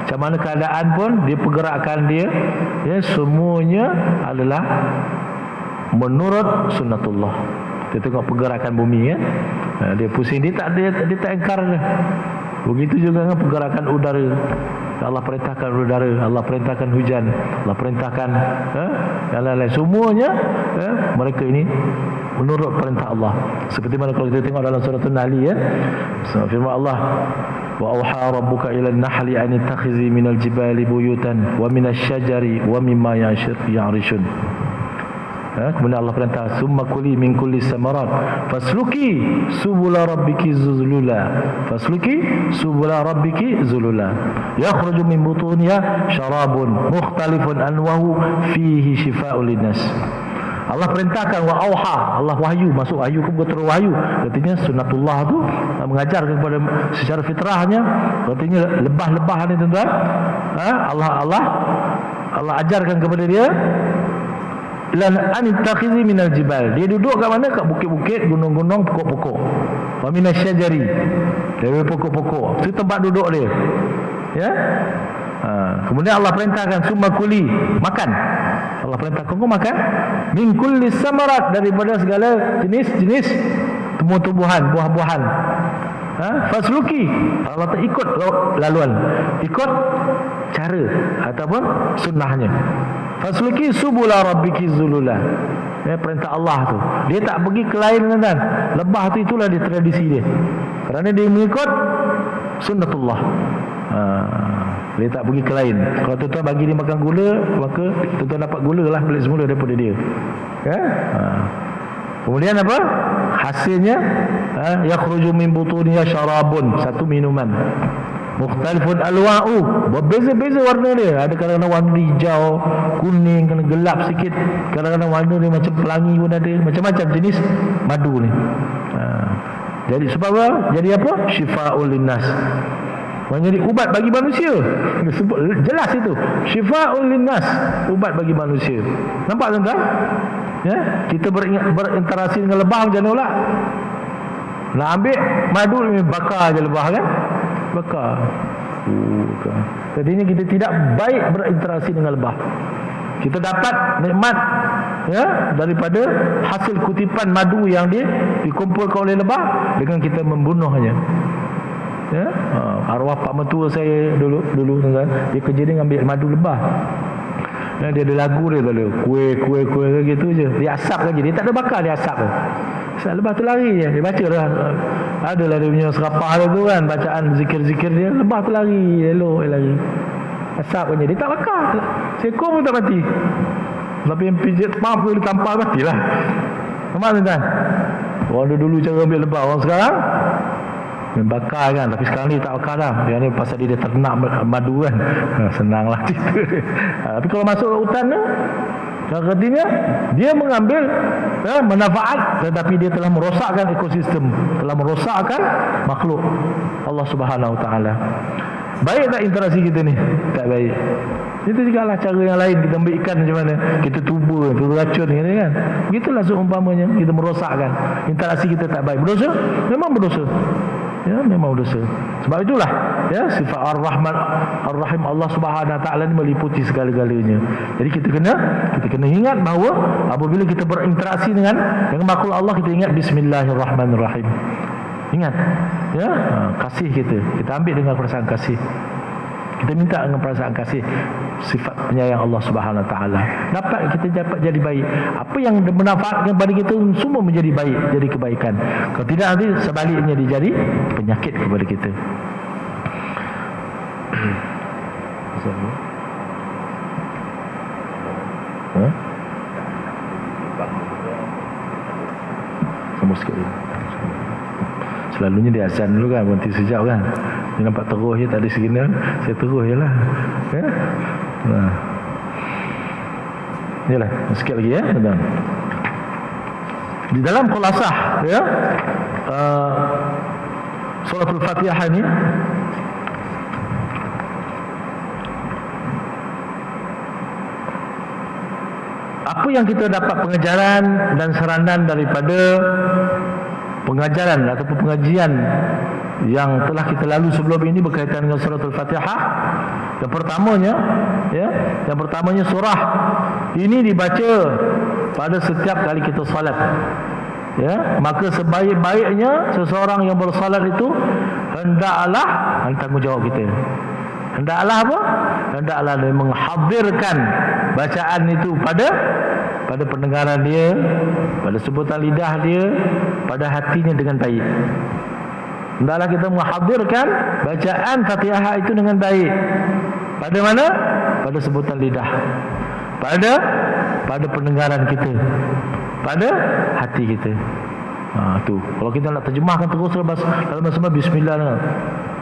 Macam mana keadaan pun, dia pergerakan dia, ya, semuanya adalah menurut sunnatullah. Kita tengok pergerakan bumi, ya. Dia pusing, dia tak engkar dia. Begitu juga dengan pergerakan udara. Allah perintahkan udara, Allah perintahkan hujan, Allah perintahkan yang lain-lain. Semuanya mereka ini menurut perintah Allah. Seperti mana kalau kita tengok dalam surah An-Nahl, ya. Firman Allah, wa auha rabbuka ila an-nahli an tattakhizi minal jibali buyutan wa minasy syajari wa mimma ya'rishun. Kemudian Allah perintah, summa kuli min kulli samarat fasluki subula rabbiki zulula, fasluki subula rabbiki zulula yakhruju min butuniha syarabun mukhtalifun anwahu fihi shifaa'un linnas. Allah perintahkan, wa auha, Allah wahyu, masuk wahyu ke betul wahyu. Artinya sunnatullah tu mengajar kepada secara fitrahnya. Artinya lebah-lebah ni tuan-tuan, Allah ajarkan kepada dia lan anittakhizi minal jibal. Dia duduk kat mana? Kat bukit-bukit, gunung-gunung, pokok-pokok. Wa minasyajari, dari pokok-pokok. Itu tempat duduk dia. Ya. Kemudian Allah perintahkan summa kuli, makan. Allah perintah kau makan min kulli samarat, daripada segala jenis-jenis tumbuh-tumbuhan, buah-buahan. Fasluki, Allah tak ikut laluan, ikut cara ataupun sunnahnya. Fasluki subula rabbiki zulula. Perintah Allah tu. Dia tak pergi ke lain, kan? Lebah tu itulah dia tradisi dia. Kerana dia mengikut sunnatullah. Dia tak pergi ke lain. Kalau tuan-tuan bagi dia makan gula, maka tuan-tuan dapat gula lah balik semula daripada dia. Kemudian apa? Hasilnya yakhruju min butuniha syarabun, satu minuman. Mukhtalifun alwa'u, berbeza-beza warna dia. Ada kadang-kadang warna hijau, kuning, kena gelap sikit. Kadang-kadang warna dia macam pelangi pun ada. Macam-macam jenis madu ni. Jadi sebab apa? Jadi apa? Syifa'ul linnas. Menjadi ubat bagi manusia. Sebut jelas itu. Syifa'ul linnas, ubat bagi manusia. Nampak tuan-tuan? Ya, kita berinteraksi dengan lebah macam mana pula? Nak ambil madu ni bakar je lebah, kan? Bakar. Jadinya kita tidak baik berinteraksi dengan lebah. Kita dapat nikmat, ya, daripada hasil kutipan madu yang dikumpulkan oleh lebah dengan kita membunuhnya. Ya, arwah pak mertua saya dulu tuan-tuan, dia kerja dia ambil madu lebah. Dia ada lagu dia tu, kuih gitu je. Dia asap je, dia tak ada bakar, dia asap je. Lepas tu lari je, dia baca lah. Adalah dia punya serapah dia tu kan, bacaan zikir-zikir dia. Lepas tu lari, elok lari. Asap je, dia tak bakar. Seekor pun tak mati. Tapi yang pijat pump tu dia tampar matilah. Nampak tuan-tuan? Orang dulu cara ambil lebah, orang sekarang bakar kan, tapi sekarang ni tak bakar dah. Yang ni pasal dia ternak madu kan. Senanglah cerita dia. Tapi kalau masuk hutan tu, artinya dia mengambil manfaat, tetapi dia telah merosakkan ekosistem, telah merosakkan makhluk Allah Subhanahu Wa Taala. Baik tak interaksi kita ni? Tak baik. Itu juga lah cara yang lain kita ambil ikan macam mana, kita tuba, kita racun kan. Begitulah seumpamanya kita merosakkan, interaksi kita tak baik. Berdosa? Memang berdosa. Ya, memang berdosa. Sebab itulah ya, sifat Ar-Rahman Ar-Rahim Allah Subhanahu Wa Taala ni meliputi segala-galanya. Jadi kita kena ingat bahawa apabila kita berinteraksi dengan makhluk Allah, kita ingat Bismillahirrahmanirrahim. Ingat ya, kasih kita ambil dengan perasaan kasih. Kita minta dengan perasaan kasih, sifat penyayang Allah Subhanahu Wa Taala. Kita dapat jadi baik. Apa yang bermanfaat kepada kita semua menjadi baik, jadi kebaikan. Kalau tidak, nanti sebaliknya dia jadi penyakit kepada kita. Sama sikit dulu. Selalunya dia azan dulu kan, berhenti sekejap kan. Dia nampak terus je, tak ada signal, saya terus je lah ya? Yalah, sikit lagi ya. Di dalam khulasah ya, suratul Fatihah ni, apa yang kita dapat pengajaran dan saranan daripada pengajaran ataupun pengajian yang telah kita lalui sebelum ini berkaitan dengan suratul Fatihah? Yang pertamanya surah ini dibaca pada setiap kali kita salat. Ya, maka sebaik-baiknya seseorang yang bersalat itu hendaklah tanggungjawab kita. Hendaklah apa? Hendaklah dia menghadirkan bacaan itu pada pendengaran dia, pada sebutan lidah dia, pada hatinya dengan baik. Hendaklah kita menghadirkan bacaan Fatihah itu dengan baik. Pada mana? Pada sebutan lidah, pada pendengaran kita, pada hati kita. Tu. Kalau kita nak terjemahkan terus dalam semua bismillah,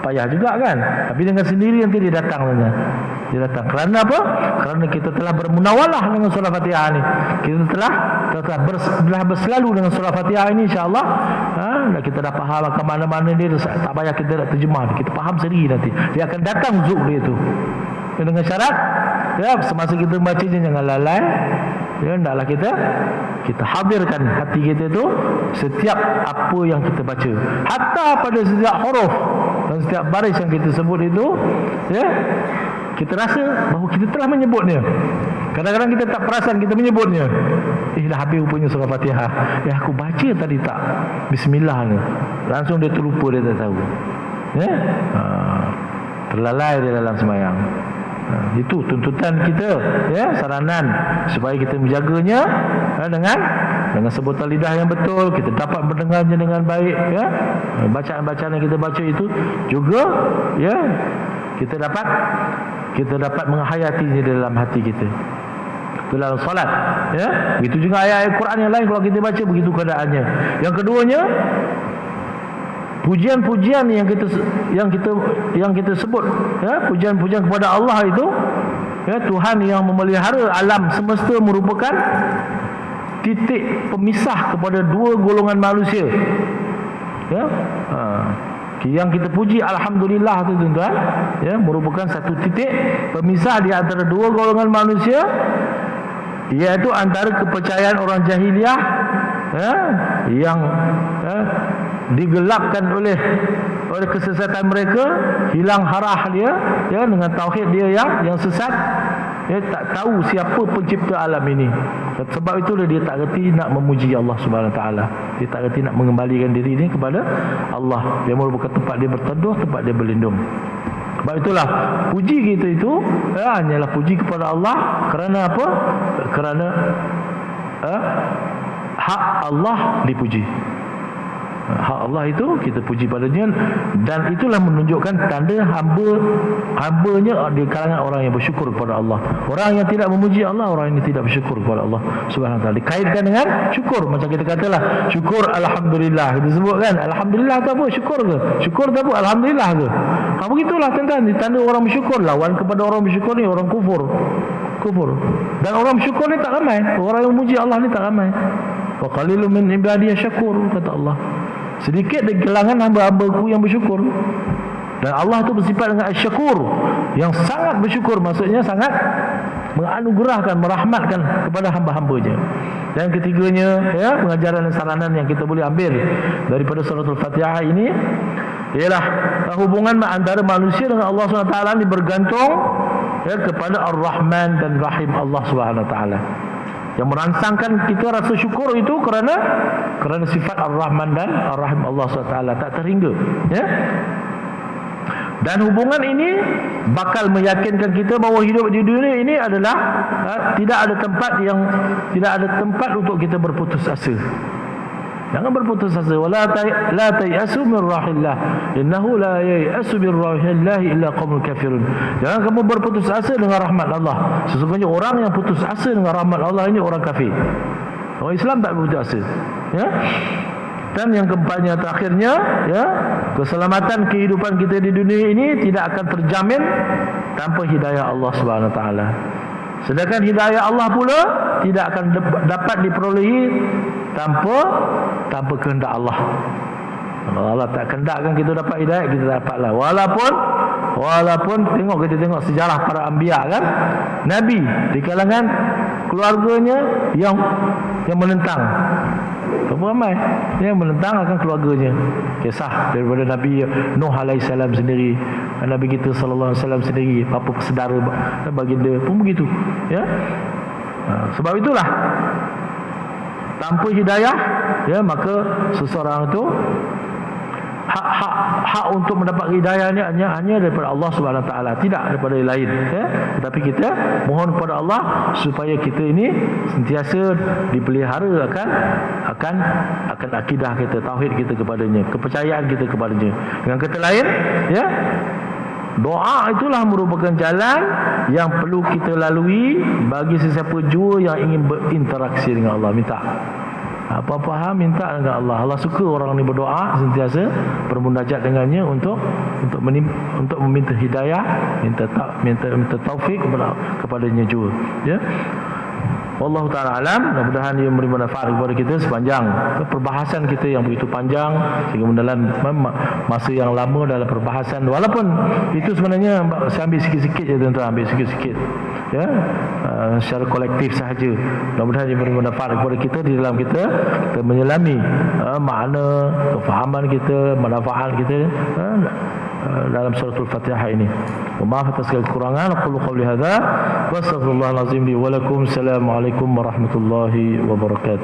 payah juga kan. Tapi dengan sendiri nanti dia datang. Dia datang. Kerana apa? Kerana kita telah bermunawalah dengan surah Fatihah ni. Kita telah berselalu dengan surah Fatihah ini, insya-Allah. Kita dah faham ke mana-mana dia, tak payah kita nak terjemah. Kita faham sendiri nanti. Dia akan datang zuk dia tu. Dengan syarat ya, semasa kita membacanya jangan lalai. Ya, hendaklah kita hadirkan hati kita tu setiap apa yang kita baca, hatta pada setiap huruf dan setiap baris yang kita sebut itu ya, kita rasa bahawa kita telah menyebutnya. Kadang-kadang kita tak perasan kita menyebutnya. Dah habis rupanya surah Fatihah. Aku baca tadi tak bismillah ni. Langsung dia terlupa, dia tak tahu. Ya? Terlalai dia dalam sembahyang. Itu tuntutan kita ya, saranan supaya kita menjaganya dengan sebutan lidah yang betul, kita dapat mendengarnya dengan baik ya. Bacaan-bacaan yang kita baca itu juga ya, kita dapat menghayatinya dalam hati kita dalam salat ya. Begitu juga ayat-ayat Quran yang lain, kalau kita baca begitu keadaannya. Yang keduanya, pujian-pujian yang kita sebut ya, pujian-pujian kepada Allah itu ya, Tuhan yang memelihara alam semesta merupakan titik pemisah kepada dua golongan manusia ya. Yang kita puji alhamdulillah tu tuan-tuan ya, merupakan satu titik pemisah di antara dua golongan manusia, iaitu antara kepercayaan orang jahiliyah ya, yang digelapkan oleh kesesatan mereka, hilang harah dia ya, dengan tauhid dia yang sesat ya, tak tahu siapa pencipta alam ini. Sebab itulah dia tak reti nak memuji Allah Subhanahu Wa Taala. Dia tak reti nak mengembalikan diri ini kepada Allah. Dia merupakan tempat dia berteduh, tempat dia berlindung. Sebab itulah puji kita itu hanyalah puji kepada Allah. Kerana apa? Kerana hak Allah dipuji. Hak Allah itu kita puji padanya, dan itulah menunjukkan tanda hamba-nya di kalangan orang yang bersyukur kepada Allah. Orang yang tidak memuji Allah, orang ini tidak bersyukur kepada Allah Subhanahu wa taala. Dikaitkan dengan syukur, macam kita katalah syukur alhamdulillah. Kita sebut kan, alhamdulillah tu apa? Syukur ke? Syukur tu apa? Alhamdulillah ke? Begitulah tuan-tuan, tanda orang bersyukur. Lawan kepada orang bersyukur ni orang kufur. Dan orang bersyukur ni tak ramai. Orang yang memuji Allah ni tak ramai. Wa qalilun min ibadiy syakur, kata Allah. Sedikit di kalangan hamba-hambaku yang bersyukur. Dan Allah tu bersifat dengan asy-syakur, yang sangat bersyukur, maksudnya sangat menganugerahkan, merahmatkan kepada hamba-hambanya. Dan ketiganya, pengajaran dan saranan yang kita boleh ambil daripada suratul Fatihah ini ialah hubungan antara manusia dengan Allah SWT ini bergantung kepada Ar-Rahman dan Rahim Allah SWT. Yang merangsangkan kita rasa syukur itu kerana sifat Ar-Rahman dan Ar-Rahim Allah SWT tak terhingga, Dan hubungan ini bakal meyakinkan kita bahawa hidup di dunia ini adalah tidak ada tempat untuk kita berputus asa. Jangan berputus asa. Wala la tayasu min rahillah, innahu la yayasu min rahillah illa qaumul kafirun. Jangan kamu berputus asa dengan rahmat Allah. Sesungguhnya orang yang putus asa dengan rahmat Allah ini orang kafir. Orang Islam tak berputus asa. Dan yang keempatnya, terakhirnya, keselamatan kehidupan kita di dunia ini tidak akan terjamin tanpa hidayah Allah Subhanahu wa taala. Sedangkan hidayah Allah pula tidak akan dapat diperolehi tanpa kehendak Allah. Kalau Allah tak kehendakkan kita dapat hidayah, kita dapatlah. Walaupun kita tengok sejarah para anbiya kan, nabi di kalangan keluarganya yang menentang. Berapa ramai yang menentang akan keluarganya. Kisah daripada Nabi Nuh alaihissalam sendiri, Nabi kita sallallahu alaihi wasallam sendiri, apa saudara baginda pun begitu, sebab itulah tanpa hidayah, maka seseorang itu hak untuk mendapat hidayah ni hanya daripada Allah Subhanahu Wa Taala, tidak daripada yang lain. Tetapi kita mohon kepada Allah supaya kita ini sentiasa dipelihara akan akidah kita, tauhid kita kepadanya, kepercayaan kita kepadanya. Dengan kata lain, doa itulah merupakan jalan yang perlu kita lalui bagi sesiapa jua yang ingin berinteraksi dengan Allah. Minta apa-apa minta dengan Allah. Allah suka orang ni berdoa sentiasa bermunajat dengannya untuk meminta hidayah, minta taufik kepadanya juga. Wallahu ta'ala alam. Mudah-mudahan ia memberi manfaat kepada kita sepanjang perbahasan kita yang begitu panjang, sehingga dalam masa yang lama dalam perbahasan, walaupun itu sebenarnya saya ambil sikit-sikit je tuan-tuan, ambil sikit-sikit secara kolektif sahaja. Mudah-mudahan ia memberi manfaat kepada kita di dalam kita menyelami makna, kefahaman kita, manfaat kita dalam suratul Fatihah ini. Maaf atas segala kekurangan. Aqulu qawli hadza wa astaghfirullahal azim li wa lakum. Assalamualaikum warahmatullahi wabarakatuh.